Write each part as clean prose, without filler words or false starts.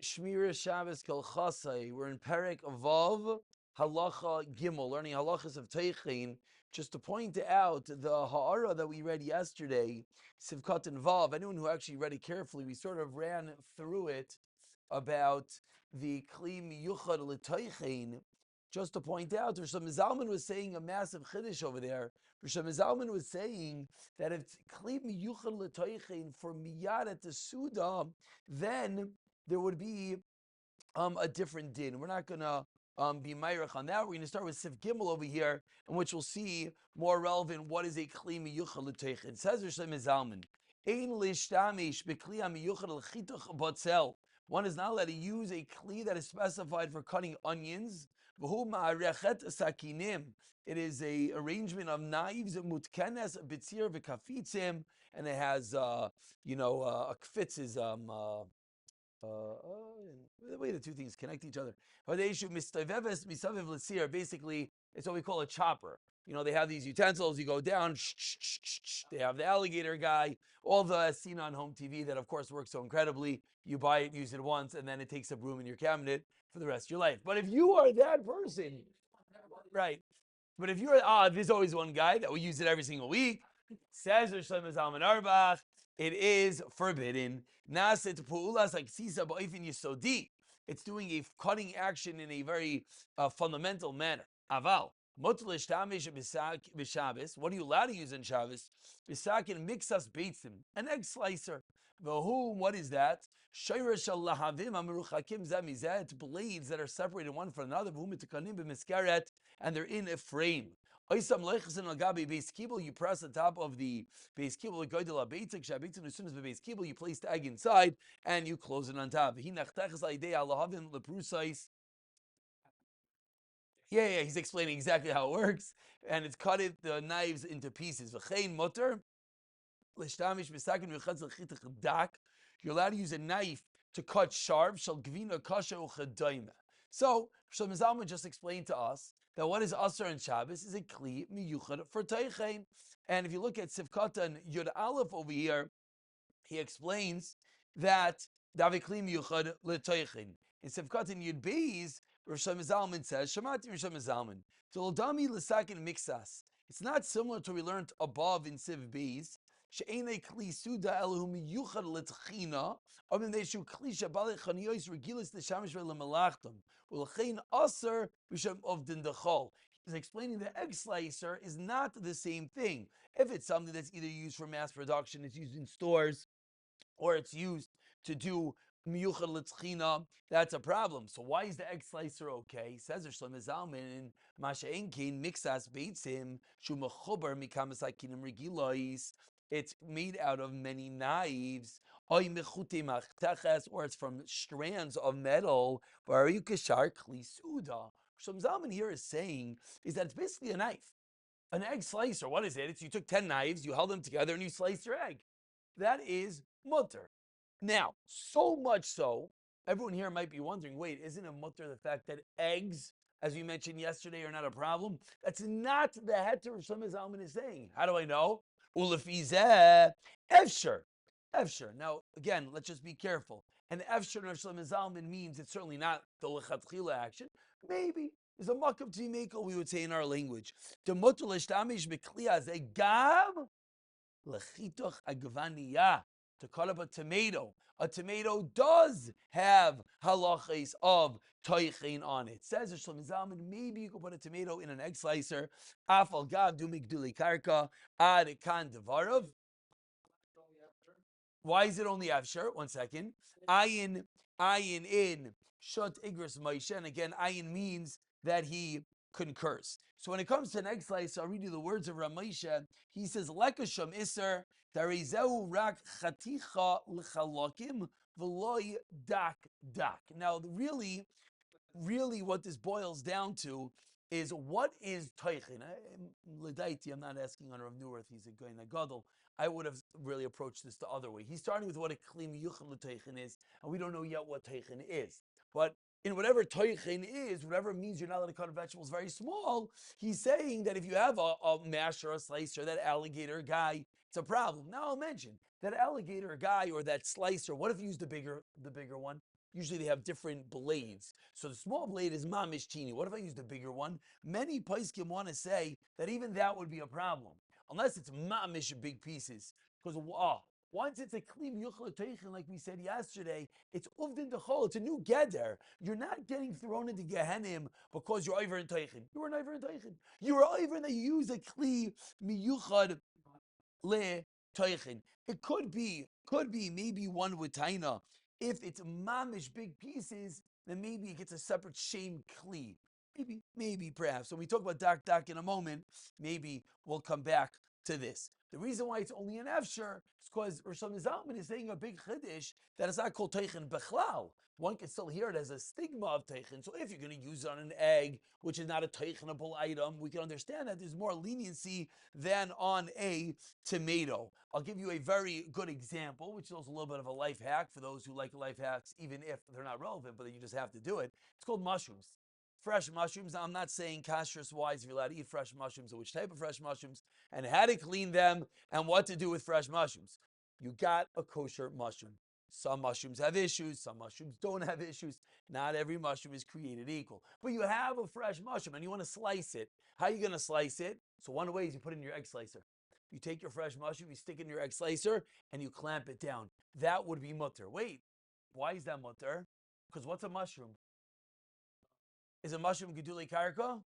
Shemiras Shabbos Kehalkhato. We're in Perek Vav Halacha Gimel, learning halachas of Tochein. Just to point out the ha'ara that we read yesterday, Sivkat and Vav. Anyone who actually read it carefully, we sort of ran through it about the Kli Miyuchad L'Tochein. Just to point out, Rosh Zalman was saying a massive chiddush over there. Rosh Zalman was saying that if Kli Miyuchad L'Tochein for miyad at the Suda, then there would be a different din. We're not going to be mayrach on that. We're going to start with Sif Gimel over here, in which we'll see more relevant what is a kli miyuchad l'tochein. It says Rosh Zalman, ein lishtamish bekli miyuchad l'chituch batzel. One is not allowed to use a kli that is specified for cutting onions. V'hu ma'arechet sakinim. It is a arrangement of knives, mutkenes, bitzir, v'kafitzim, and it has, a kfitz is, the way the two things connect each other. Basically, it's what we call a chopper. They have these utensils, you go down, they have the alligator guy, all the seen on home TV that of course works so incredibly. You buy it, use it once, and then it takes up room in your cabinet for the rest of your life. But if you are that person, right? But if you're, there's always one guy that will use it every single week, says Rosh Zalman Auerbach, it is forbidden. Naset pu'ulas like sisa ba'ifin yisodi. It's doing a cutting action in a very fundamental manner. Aval. What are you allowed to use in Shabbos? Bisakin mixas beitzim, an egg slicer. What is that? Shemiras Shabbos, it's blades that are separated one from another. And they're in a frame. You press the top of the base kibble. As soon as the base kibble, you place the egg inside and you close it on top. Yeah, he's explaining exactly how it works. And it's cut the knives into pieces. You're allowed to use a knife to cut sharp. So Shlomo Zalman just explained to us that what is Asar and Shabbos is a Kli Miyuchad for Tochein. And if you look at Sivkata and Yud Aleph over here, he explains that Davi Kli Miyuchad LeTochein. In Sivkata and Yud Beis, Shlomo Zalman says, Shamati Shlomo Zalman, Tolodami L'Sakin Mixas. It's not similar to what we learned above in Siv Beis. She'enei Kli Suda Elohim Miyuchad LeTchina. He's explaining the egg slicer is not the same thing. If it's something that's either used for mass production, it's used in stores, or it's used to do miyuchad l'tchina, that's a problem. So why is the egg slicer okay? Says Shlomo Zalman, Masha'en kein mixas beitzim shu mechubar mikamas hakinim regilois. It's made out of many knives, or it's from strands of metal. Shlomo Zalman here is saying is that it's basically a knife. An egg slicer, what is it? It's you took 10 knives, you held them together, and you sliced your egg. That is mutter. Now, so much so, everyone here might be wondering, wait, isn't it mutter the fact that eggs, as we mentioned yesterday, are not a problem? That's not the heter Shlomo Zalman is saying. How do I know? Ulefizeh, efsher. Now, again, let's just be careful. An efsher of Shlomo Zalman means it's certainly not the lechatchila action. Maybe there's a makav to be we would say in our language. The mutter l'shtamish b'kliyaz egav lechitoch agvaniya. To cut up a tomato. A tomato does have halachas of tochein on it. Says Shlomo Zalman, maybe you could put a tomato in an egg slicer. Afal gav du migduli karka ad kan devarav. Why is it only afsher? 1 second. Ayin in shut igros Moshe. And again, ayin means that he concurs. So when it comes to an egg slicer, I'll read you the words of Ramosha. He says, Lekasham iser darizeu rak chaticha l'chalakim v'loy dak. Now, really what this boils down to is what is Tochein? L'daiti, I'm not asking on Rav Neuwirth, he's a guy in a gadol. I would have really approached this the other way. He's starting with what a kli miyuchad l'tochein is, and we don't know yet what Tochein is. But in whatever Tochein is, whatever means you're not allowed to cut vegetables very small, he's saying that if you have a masher, a slicer, that alligator guy, it's a problem. Now I'll mention, that alligator guy or that slicer, what if you use the bigger one? Usually they have different blades. So the small blade is mamish teeny. What if I use the bigger one? Many poskim want to say that even that would be a problem. Unless it's mamish big pieces. Because once it's a kli miyuchel tochein, like we said yesterday, it's uvdin dechol. It's a new geder. You're not getting thrown into Gehenim because you're over in tochein. You were over in tochein. You were over and they use a kli miyuchel le tochein. It could be maybe one with taina. If it's mamish big pieces, then maybe it gets a separate shame kli. Maybe, perhaps. So we talk about dak in a moment. Maybe we'll come back to this. The reason why it's only an efsher is because Rosh Zalman is saying a big chiddush that it's not called Tochein bechlal. One can still hear it as a stigma of Tochein. So if you're going to use it on an egg, which is not a Tocheinable item, we can understand that there's more leniency than on a tomato. I'll give you a very good example, which is also a little bit of a life hack for those who like life hacks, even if they're not relevant, but you just have to do it. It's called mushrooms. Fresh mushrooms. Now, I'm not saying kashrus wise if you're allowed to eat fresh mushrooms or which type of fresh mushrooms and how to clean them and what to do with fresh mushrooms. You got a kosher mushroom. Some mushrooms have issues, some mushrooms don't have issues. Not every mushroom is created equal. But you have a fresh mushroom and you want to slice it. How are you going to slice it? So one way is you put it in your egg slicer. You take your fresh mushroom, you stick it in your egg slicer, and you clamp it down. That would be mutter. Wait, why is that mutter? Because what's a mushroom? Is a mushroom gedulei karka?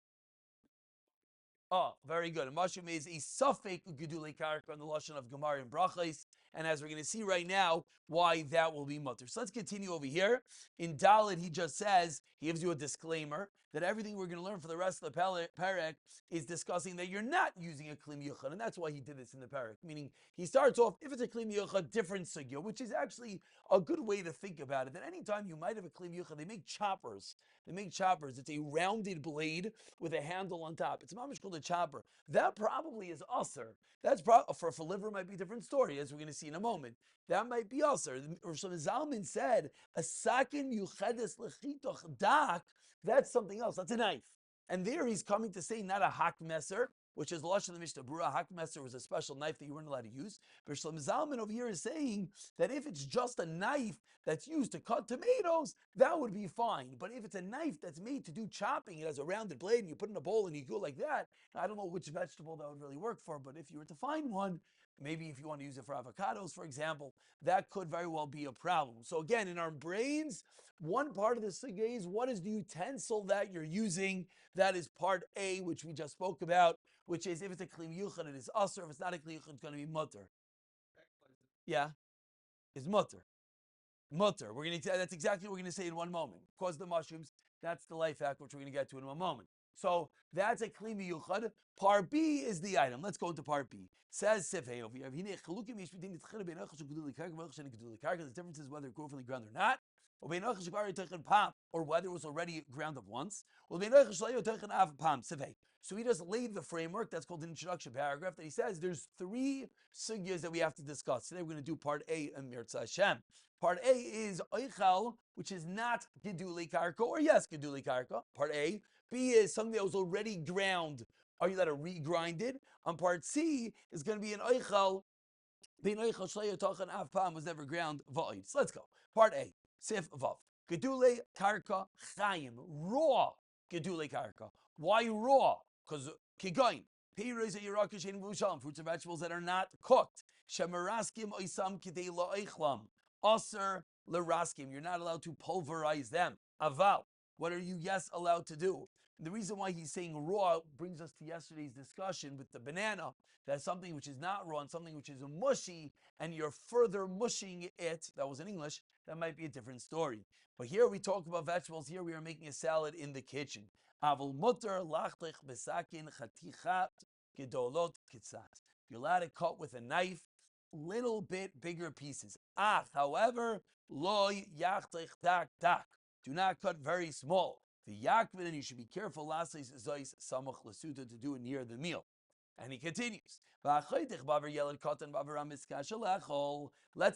Oh, very good. A mushroom is a suffix gedulei karka in the lashon of Gemara and Brachos, and as we're going to see right now, why that will be mutter. So let's continue over here. In Dalit, he just says, he gives you a disclaimer that everything we're going to learn for the rest of the parak is discussing that you're not using a kli miyuchad, and that's why he did this in the parak. Meaning, he starts off, if it's a kli miyuchad, different sugya, which is actually a good way to think about it. That anytime you might have a kli miyuchad, they make choppers. It's a rounded blade with a handle on top. It's mamish called a chopper. That probably is usser. That's for liver might be a different story, as we're going to see in a moment. That might be usser. Rosh Zalman said a sakin yuchedes lechitoch dak. That's something else. That's a knife. And there he's coming to say not a hak messer, which is lashon the Mishnah Berurah. Hak messer was a special knife that you weren't allowed to use. But Shlomo Zalman over here is saying that if it's just a knife that's used to cut tomatoes, that would be fine. But if it's a knife that's made to do chopping, it has a rounded blade, and you put it in a bowl and you go like that, I don't know which vegetable that would really work for, but if you were to find one, maybe if you want to use it for avocados, for example, that could very well be a problem. So again, in our brains, one part of the sugya is what is the utensil that you're using? That is part A, which we just spoke about, which is if it's a kli miyuchad, it is usher. If it's not a kli miyuchad, it's going to be mutter. Yeah, it's mutter. Mutter. That's exactly what we're going to say in one moment. Because the mushrooms, that's the life hack, which we're going to get to in one moment. So that's a kli miyuchad. Part B is the item. Let's go into part B. Says Sifhei over here. There's differences whether it grew from the ground or not. Or whether it was already ground up once. So he just laid the framework. That's called an introduction paragraph. That he says there's three sugyas that we have to discuss. Today we're going to do part A and Mirza Hashem. Part A is oichal, which is not gedulei karka, or yes, gedulei karka. Part A. B is something that was already ground. Are you allowed to regrind it? On part C is going to be an oichal. Bein oichal shleya tochen av pam was never ground va'id. So let's go. Part A. Sif vav. Gedulei karka chayim. Raw gedulei karka. Why raw? Because kigain. Fruits and vegetables that are not cooked. Shemiraskim oisam kidei la'oichlam. Aser leraskim. You're not allowed to pulverize them. Aval. What are you, yes, allowed to do? And the reason why he's saying raw brings us to yesterday's discussion with the banana. That's something which is not raw and something which is mushy, and you're further mushing it. That was in English. That might be a different story. But here we talk about vegetables. Here we are making a salad in the kitchen. Avol mutter lachlich besakin chatichat gedolot kitzat. You're allowed to cut with a knife, little bit bigger pieces. However, loy yachtich tak tak. Do not cut very small. The yakvin, and you should be careful. Lasis zois samach lasuta to do it near the meal. And he continues. Let's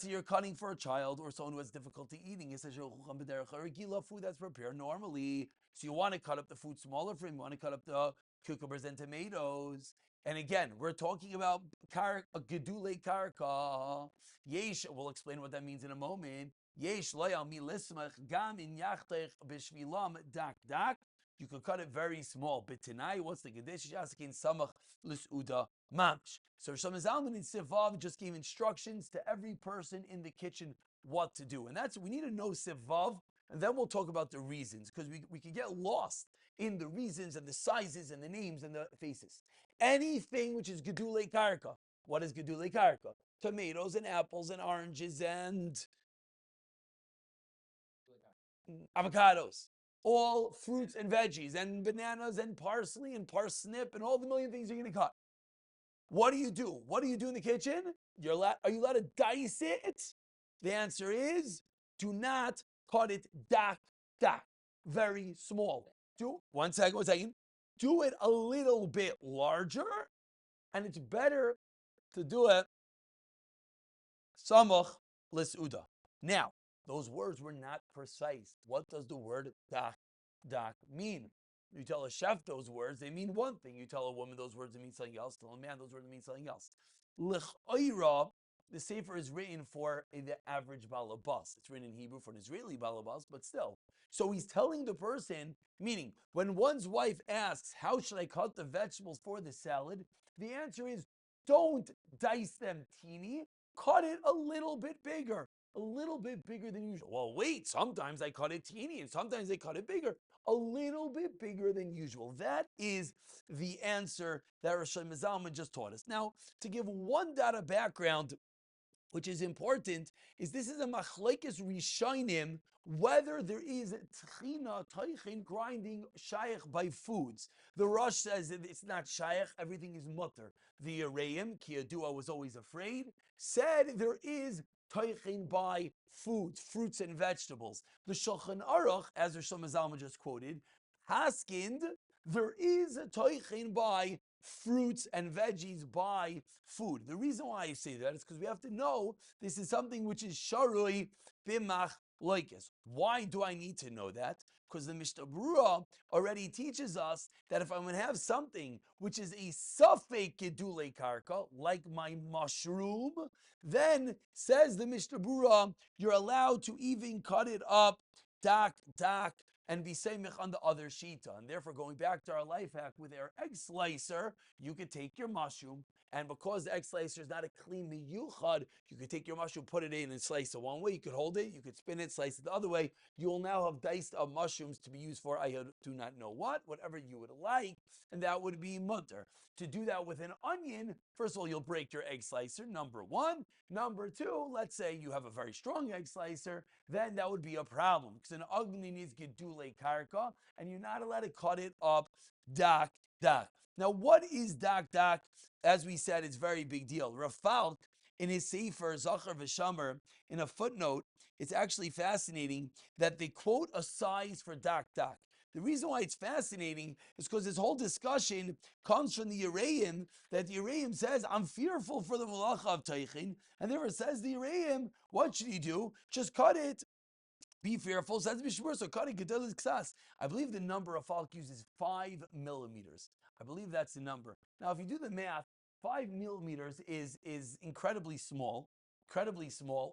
say you're cutting for a child or someone who has difficulty eating. It says food that's prepared normally. So you want to cut up the food smaller for him. You want to cut up the cucumbers and tomatoes. And again, we're talking about gedule karka. Yesh, we'll explain what that means in a moment. Yesh loyal mi lismach gam in yachtech b'shvilam dak dak. You could cut it very small. But tonight, what's the Gedesh Yasakin Samach Lisuda Mamsh? So Shlomo Zalman in Sivav just gave instructions to every person in the kitchen what to do. And that's, we need to know Sivav, and then we'll talk about the reasons, because we could get lost in the reasons and the sizes and the names and the faces. Anything which is Gedule Karka. What is Gedule Karka? Tomatoes and apples and oranges and avocados. All fruits and veggies and bananas and parsley and parsnip and all the million things you're going to cut. What do you do? What do you do in the kitchen? Are you allowed to dice it? The answer is do not cut it dak. Very small. One second. Do it a little bit larger, and it's better to do it samach l'suda. Now, those words were not precise. What does the word dak mean? You tell a chef those words, they mean one thing. You tell a woman those words, it means something else. Tell a man those words, it means something else. L'ch'oira, the sefer is written for the average balabas. It's written in Hebrew for an Israeli balabas, but still. So he's telling the person, meaning when one's wife asks, how should I cut the vegetables for the salad? The answer is, don't dice them teeny, cut it a little bit bigger than usual. Well, wait, sometimes I cut it teeny and sometimes I cut it bigger. A little bit bigger than usual. That is the answer that Rosh Zalman just taught us. Now, to give one data background, which is important, is this is a machlekes rishonim, whether there is Tochein grinding shaykh by foods. The Rosh says it's not shaykh, everything is mutter. The Yereim, ki yadua was always afraid, said there is Tochein by foods, fruits and vegetables. The Shulchan Aruch, as Rosh Zalman just quoted, haskind, there is a Tochein by fruits and veggies by food. The reason why I say that is because we have to know this is something which is sharui bimach loikes. Why do I need to know that? Because the Mishnah Berurah already teaches us that if I'm going to have something which is a safek gedule karka, like my mushroom, then says the Mishnah Berurah, you're allowed to even cut it up dak, and be semich on the other shita. And therefore, going back to our life hack with our egg slicer, you could take your mushroom, and because the egg slicer is not a clean miyuchad, you could take your mushroom, put it in, and slice it one way. You could hold it, you could spin it, slice it the other way. You will now have diced up mushrooms to be used for, I do not know what, whatever you would like, and that would be mutter. To do that with an onion, first of all, you'll break your egg slicer, number one. Number two, let's say you have a very strong egg slicer, then that would be a problem, because an onion needs gedule karka, and you're not allowed to cut it up dak. Now, what is dak? As we said, it's a very big deal. Rafalk, in his sefer Zachar V'Shamar, in a footnote, it's actually fascinating that they quote a size for dak. The reason why it's fascinating is because this whole discussion comes from the Yereim, that the Yereim says, I'm fearful for the malacha of Tochein, and therefore says the Yereim, what should he do? Just cut it. Be fearful, says Mishmur, so cut it, gedel is ksas. I believe the number of Falk uses 5 millimeters. I believe that's the number. Now, if you do the math, 5 millimeters is incredibly small,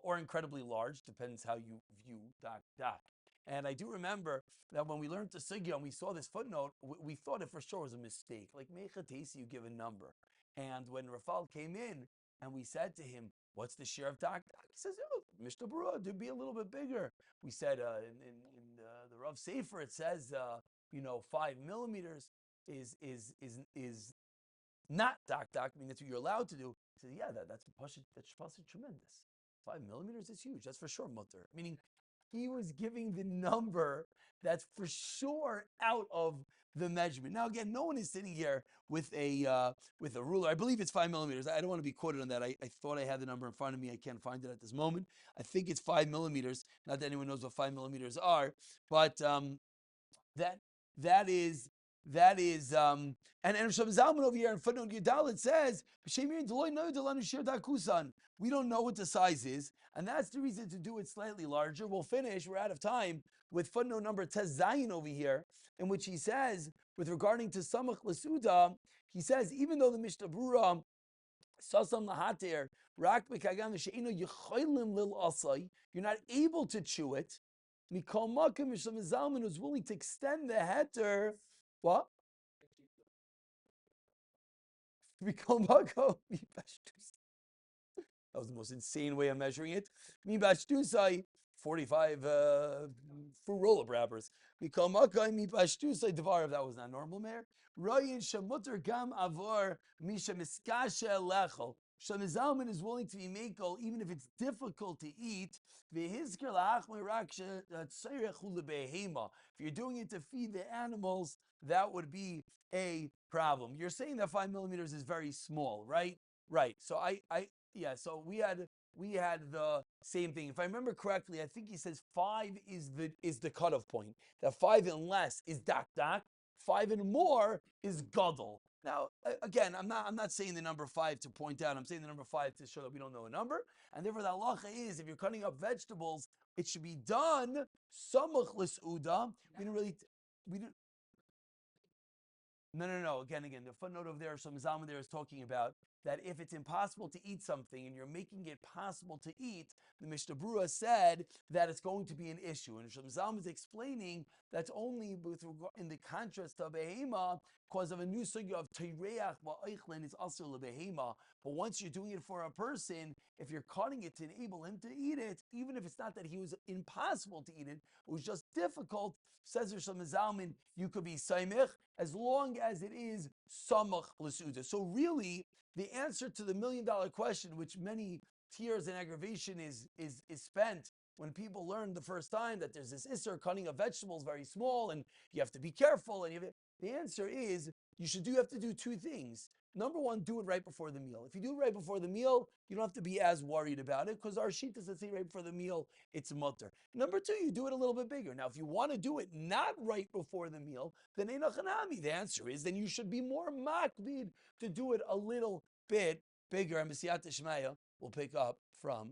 or incredibly large, depends how you view dak. And I do remember that when we learned the sugya and we saw this footnote, we thought it for sure was a mistake. Like mechatesi, you give a number. And when Rafal came in and we said to him, what's the share of dak? He says, oh, Mishnah Berurah, to be a little bit bigger. We said in the Rav Sefer, it says, 5 millimeters is not dak. I mean, that's what you're allowed to do. He said, yeah, that's tremendous. 5 millimeters is huge. That's for sure mutter. Meaning, he was giving the number that's for sure out of the measurement. Now, again, no one is sitting here with a ruler. I believe it's 5 millimeters. I don't want to be quoted on that. I thought I had the number in front of me. I can't find it at this moment. I think it's 5 millimeters. Not that anyone knows what 5 millimeters are, but that is That is, and Shom Zalman over here in footnote Yudal, it says, we don't know what the size is, and that's the reason to do it slightly larger. We'll finish, we're out of time, with footnote number Tez Zayin over here, in which he says, with regarding to Samach Lasuda, he says, even though the Mishnah Brura, Sasam Lahatir, Rak B'Kagan She'ino Yecholim Lil Asai, you're not able to chew it. Mikol Makim Mishlam Zalman was willing to extend the heter. What? Mikol Makim. That was the most insane way of measuring it. Mi bashtusai, 45 fruit roll-up wrappers. Mikol Makai mi bashtusai devar. That was not normal, Mayor. Rayin shamuter gam avar misha miskashe lechol. Shamizalman is willing to be makel even if it's difficult to eat. If you're doing it to feed the animals, that would be a problem. You're saying that 5 millimeters is very small, right? Right. So yeah, so we had the same thing. If I remember correctly, I think he says 5 is the cutoff point. That 5 and less is dak dak. 5 and more is gadol. Now, again, I'm not saying the number 5 to point out. I'm saying the number 5 to show that we don't know a number. And therefore, the halacha is if you're cutting up vegetables, it should be done samach l's'uda. We didn't. No. Again, the footnote over there, some Zalman there is talking about that if it's impossible to eat something and you're making it possible to eat, the Mishnah Brura said that it's going to be an issue. And Shom Zalman is explaining that's only in the contrast to behema, because of a new sugya of teireach va'eichlin is also lebehema. But once you're doing it for a person, if you're cutting it to enable him to eat it, even if it's not that he was impossible to eat it, it was just difficult, says Shom Zalman, you could be saimich as long as it is samach l'suda. So really, the answer to the $1 million question, which many tears and aggravation is spent when people learn the first time that there's this isser cutting of vegetables very small and you have to be careful. The answer is you have to do two things. Number one, do it right before the meal. If you do it right before the meal, you don't have to be as worried about it because our sheet doesn't say right before the meal, it's mutter. Number two, you do it a little bit bigger. Now, if you want to do it not right before the meal, then einachanami. The answer is then you should be more makbid to do it a little bit bigger. And B'siyata Shmaya will pick up from